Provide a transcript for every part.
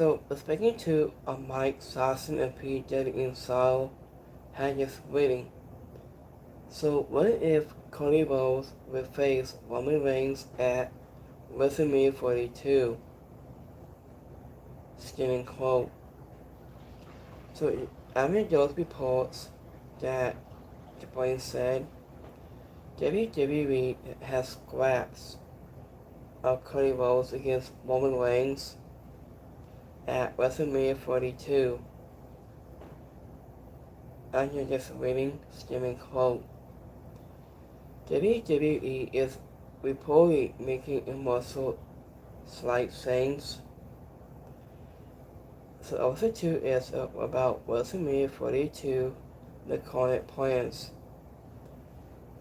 So, speaking to Mike Sosson and PW Sal had just waiting. So, what if Cody Rhodes would face Roman Reigns at WrestleMania 42? Skinning quote. So, after those reports that the brain said, WWE has scraps of Cody Rhodes against Roman Reigns at WrestleMania 42. And you're just reading, skimming quote. WWE is reportedly making immortal slight things. So also too is about WrestleMania 42, the current plans.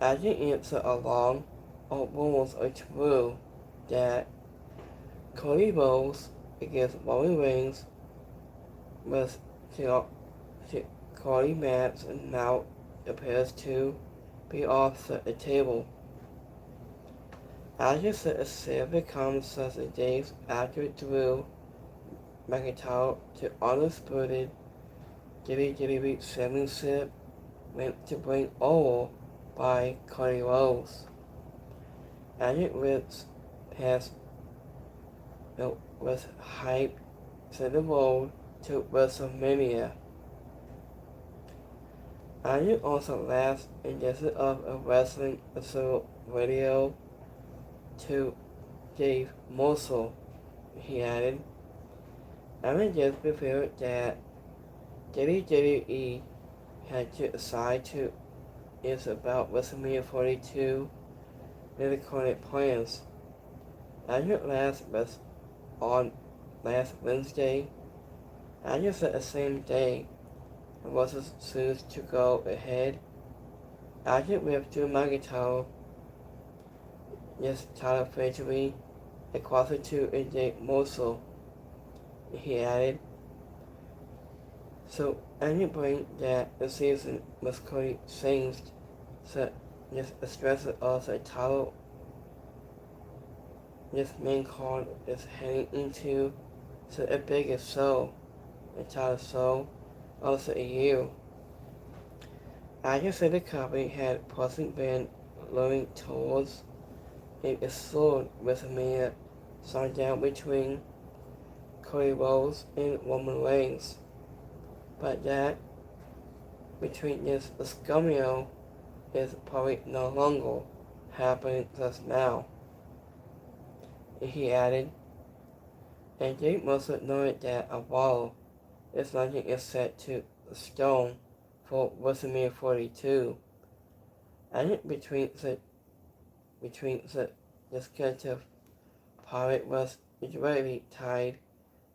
As you answer along, all rumors are true that Cody Rhodes against Roman Reigns was Cody match and now appears to be off the table. As you said, a seven comes such a days after Drew McIntyre to undisputed WWE Championship went to bring over by Cody Rhodes. As it rips past with hype to the road to Wrestlemania. And it also last edition of a wrestling radio to Dave Mossel, he added. I just revealed that WWE had to decide to is about WrestleMania 42 with the current plans. As it last was on last Wednesday, I just said the same day it was soon to go ahead. As it with Drew McIntyre, yes, title victory, across to AJ Mossel, he added. So, any bring that the season was Cody changed, so this stress of the title this main card is heading into so a biggest show, the title show, also a year. I just said the company had possibly been learning towards a sword WrestleMania down between Cody Rhodes and Roman Reigns. But that between this scumio is probably no longer happening just now. He added, and Jake must have known that a wall is nothing is set to stone for WrestleMania 42. And between the discussion pirate was directly tied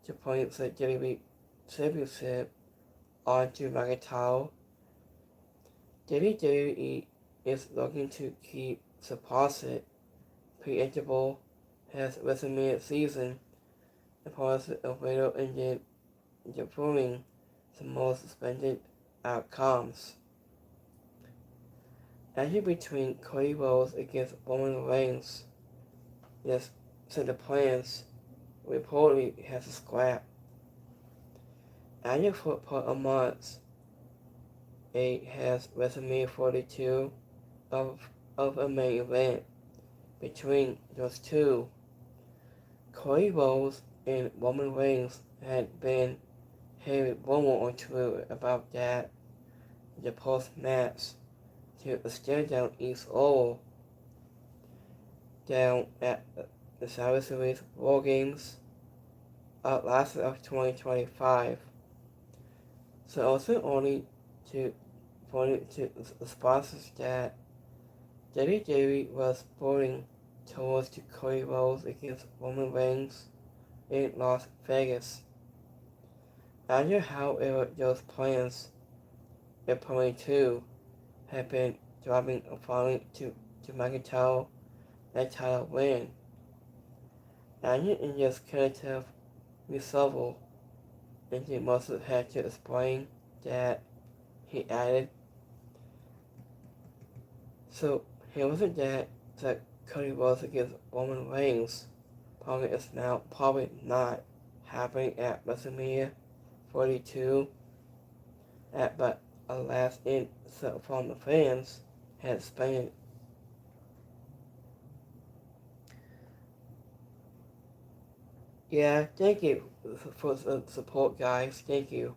to points that WWE Championship onto McIntyre. WWE is looking to keep the deposit predictable as WrestleMania season deposit of radio and deferring the most suspended outcomes. Actually between Cody Rhodes against Roman Reigns, yes, so the plans reportedly has a scrap. After for a month, it has WrestleMania 42 of a main event between those two. Cody Rhodes and Roman Reigns had been heavy rumor or two about that the post-match to stare down East Oval down at the Survivor Series War Games last of 2025. So also only to the sponsors that WWE was boarding towards to Cody Rhodes against Roman Reigns in Las Vegas. After however those plans apparently too have been driving a following to McIntyre that title win. And in this creative resolve, and he must have had to explain that he added. So he wasn't that Cody Rhodes against Roman Reigns probably is now probably not happening at Wrestlemania 42, but a last insult from the fans had explained. Yeah, thank you for the support, guys. Thank you.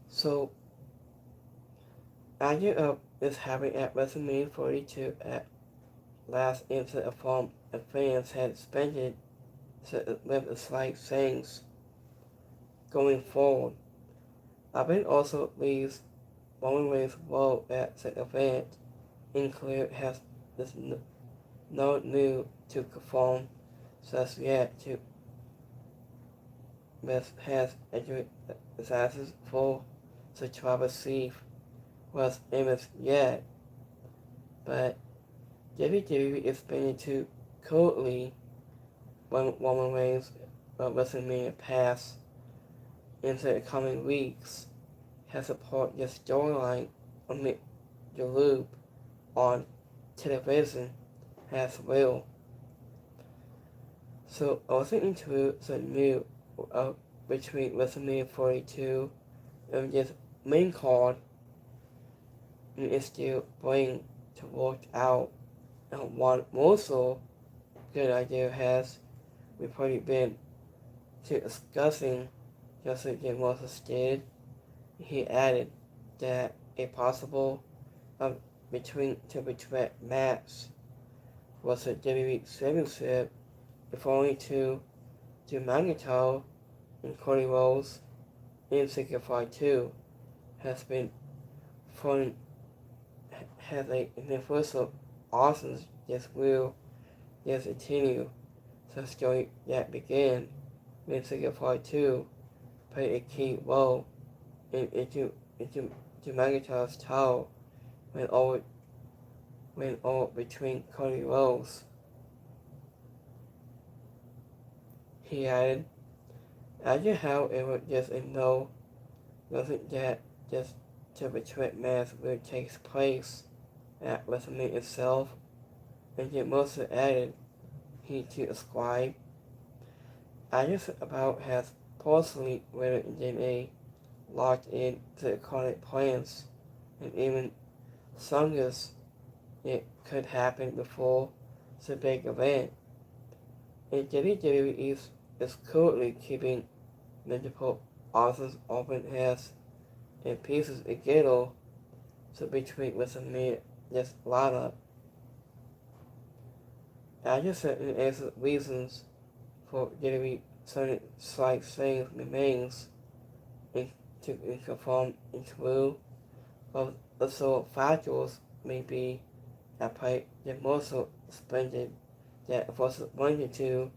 So, idea of this happening at WrestleMania 42 at last instant from the fans had suspended with the slight things going forward. I think also these Roman Reigns' role at the event include has this no new to conform just yet to Miss has entered disasters for the Travis Steve was image yet, but WWE is planning to currently when Roman Reigns WrestleMania pass into the coming weeks has support this storyline on the loop on television as well. So I was into the new between WrestleMania 42 and this main card and it's still bring to work out. And one also good idea has we've already been to discussing just like Jim Moses did. He added that a possible between match was a WWE Championship if only to Magneto and Cody Rhodes in Signify 2 has been fun has a universal awesome this will just continue the story that began when Signify 2 played a key role into Magneto's tower when all between Cody Rhodes. He added, after how it was just a no, wasn't that just the between match will take place at WrestleMania itself, and yet Moses added he to ascribe. I just about has personally written DNA locked in the current plans, and even songs it could happen before the big event. And WWE is currently keeping multiple options open as and pieces together to between WrestleMania this lineup. I just said in reasons for WWE certain slight things remains to confirm into of the sort of factors may be at play that most splendid that was wanted to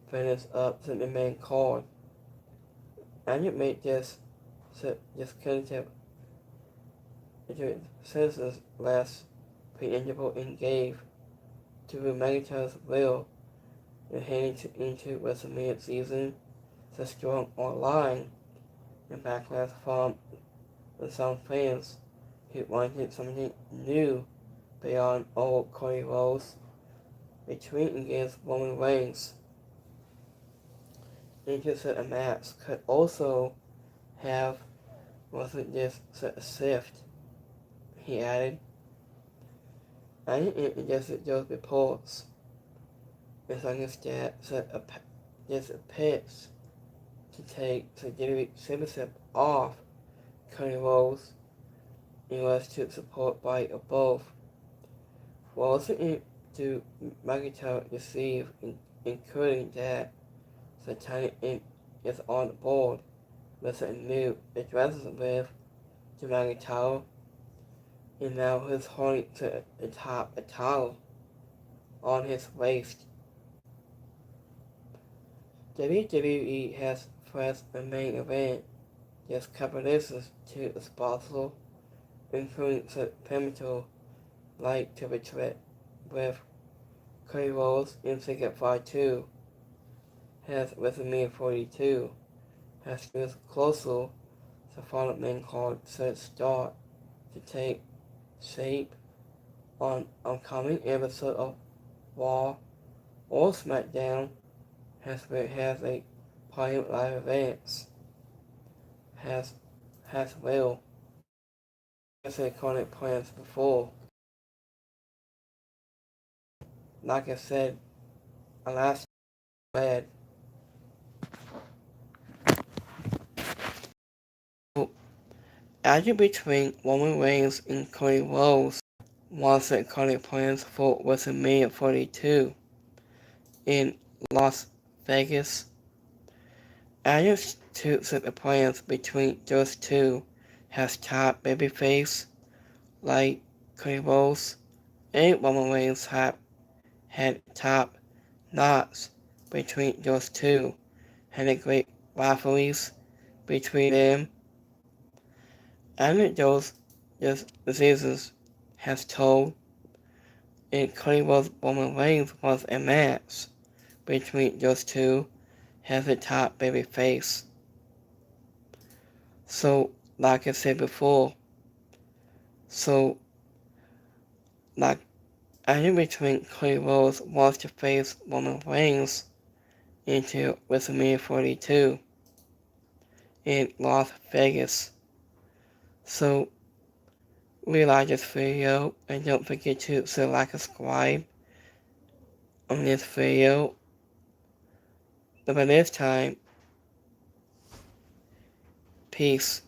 finish up the main card. And it made this cognitive senses less predictable and gave to Magneto's will and heading into WrestleMania season the strong online and backlash from some fans who wanted something new beyond old Cody Rhodes retreating against Roman Reigns. Into a match could also have wasn't just a shift, he added. I didn't just those reports. It's like that just a pitch to take the WWE Championship off Cody Rhodes and was to support by above. While listening to Magneto receive, including that the tiny imp is on board with a new addresses with to Magneto, and now he's holding to a towel on his waist. WWE has pressed the main event just capitalizes to its possible, including the pivotal like to retreat with Cody Rhodes in Signify 2 has WrestleMania 42 has moved closer to final main card to start to take shape on upcoming episode of Raw or SmackDown has a private live events, has will, as I current plans before. Like I said, last read, actually between Roman Reigns and Cody Rhodes was the current plans for WrestleMania 42 in Las Vegas. Added to the plans between those two has top babyface like Cody Rhodes and Roman Reigns have had top knots between those two, had a great rivalries between them. And those diseases has told in Cody Rhodes Roman Reigns was a match between those two has a top babyface. So, like I said before, like I think between Cody Rhodes was to face Roman Reigns into WrestleMania 42 in Las Vegas. So, we like this video and don't forget to like and subscribe on this video. But by this time, peace.